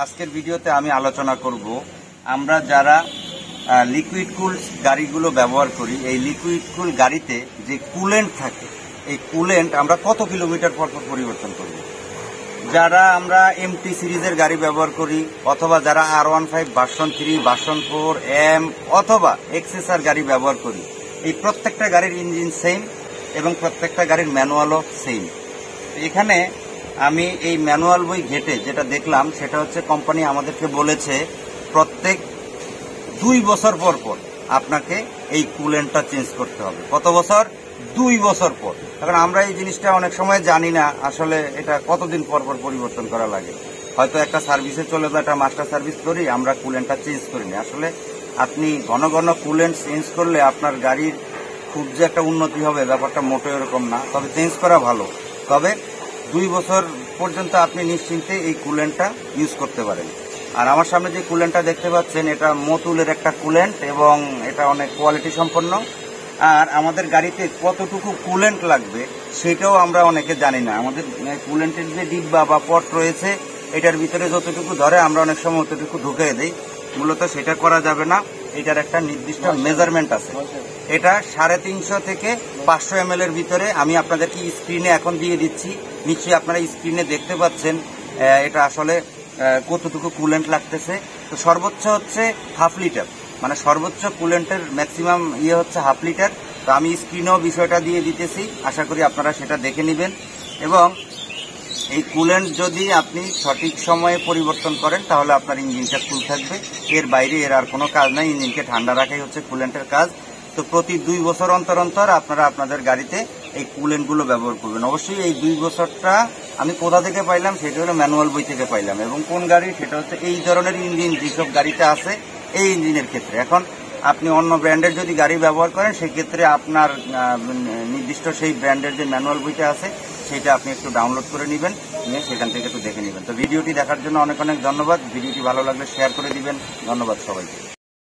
আজকের ভিডিওতে আমি আলোচনা করব আমরা যারা লিকুইড কুল গাড়িগুলো ব্যবহার করি, এই লিকুইড কুল গাড়িতে যে কুলেন্ট থাকে, এই কুলেন্ট আমরা কত কিলোমিটার পর পর পরিবর্তন করব। যারা আমরা এমটি সিরিজের গাড়ি ব্যবহার করি অথবা যারা R15 ভার্সন 3 ভার্সন 4 এম অথবা এক্সএসআর গাড়ি ব্যবহার করি, এই প্রত্যেকটা গাড়ির ইঞ্জিন সেম এবং প্রত্যেকটা গাড়ির ম্যানুয়ালও সেম। এখানে আমি এই ম্যানুয়াল বই ঘেটে যেটা দেখলাম সেটা হচ্ছে কোম্পানি আমাদেরকে বলেছে প্রত্যেক 2 বছর পর পর আপনাকে এই কুলেন্টটা চেঞ্জ করতে হবে। কত বছর? 2 বছর পর। কারণ আমরা এই জিনিসটা অনেক সময় জানি না আসলে এটা কতদিন পর পর পরিবর্তন করা লাগে। হয়তো একটা সার্ভিসে চলে বা একটা মাস্টার সার্ভিস করি, আমরা কুলেন্টটা চেঞ্জ করিনি। আসলে আপনি ঘন ঘন কুলেন্ট চেঞ্জ করলে আপনার গাড়ির খুব যে একটা উন্নতি হবে ব্যাপারটা মোটেও এরকম না, তবে চেঞ্জ করা ভালো। তবে 2 বছর পর্যন্ত আপনি নিশ্চিন্তে এই কুলেন্টটা ইউজ করতে পারেন। আর আমার সামনে যে কুলেন্টটা দেখতে পাচ্ছেন এটা মোতুলের একটা কুলেন্ট এবং এটা অনেক কোয়ালিটি সম্পন্ন। আর আমাদের গাড়িতে কতটুকু কুলেন্ট লাগবে সেটাও আমরা অনেকে জানি না। আমাদের কুলেন্টের যে ডিব্বা বা পট রয়েছে এটার ভিতরে যতটুকু ধরে আমরা অনেক সময় অতটুকু ঢুকিয়ে দিই। মূলত সেটা করা যাবে না, এটার একটা নির্দিষ্ট মেজারমেন্ট আছে। এটা 350 থেকে 500 ml এর ভিতরে। আমি আপনাদেরকে স্ক্রিনে এখন দিয়ে দিচ্ছি, নিশ্চয়ই আপনারা স্ক্রিনে দেখতে পাচ্ছেন এটা আসলে কতটুকু কুলেন্ট লাগতেছে। তো সর্বোচ্চ হচ্ছে 1/2 লিটার, মানে সর্বোচ্চ কুলেন্টের ম্যাক্সিমাম হচ্ছে 1/2 লিটার। তো আমি স্ক্রিনেও বিষয়টা দিয়ে দিতেছি, আশা করি আপনারা সেটা দেখে নেবেন। এবং এই কুলেন্ট যদি আপনি সঠিক সময়ে পরিবর্তন করেন তাহলে আপনার ইঞ্জিনটা কুল থাকবে। এর বাইরে এর আর কোনো কাজ নাই, ইঞ্জিনকে ঠান্ডা রাখাই হচ্ছে কুলেন্টের কাজ। তো প্রতি 2 বছর অন্তর অন্তর আপনারা আপনাদের গাড়িতে এই কুলেন্টগুলো ব্যবহার করবেন। অবশ্যই এই 2 বছরটা আমি কোথা থেকে পাইলাম সেটা হলো ম্যানুয়াল বই থেকে পাইলাম। এবং কোন গাড়ি? সেটা হচ্ছে এই ধরনের ইঞ্জিন যেসব গাড়িতে আছে এই ইঞ্জিনের ক্ষেত্রে। এখন আপনি অন্য ব্র্যান্ডের যদি গাড়ি ব্যবহার করেন সেক্ষেত্রে আপনার নির্দিষ্ট সেই ব্র্যান্ডের যে ম্যানুয়াল বইটা আছে সেটা আপনি একটু ডাউনলোড করে নেবেন, নিয়ে সেখান থেকে একটু দেখে নেবেন। তো ভিডিওটি দেখার জন্য অনেক অনেক ধন্যবাদ। ভিডিওটি ভালো লাগলে শেয়ার করে দিবেন। ধন্যবাদ সবাইকে।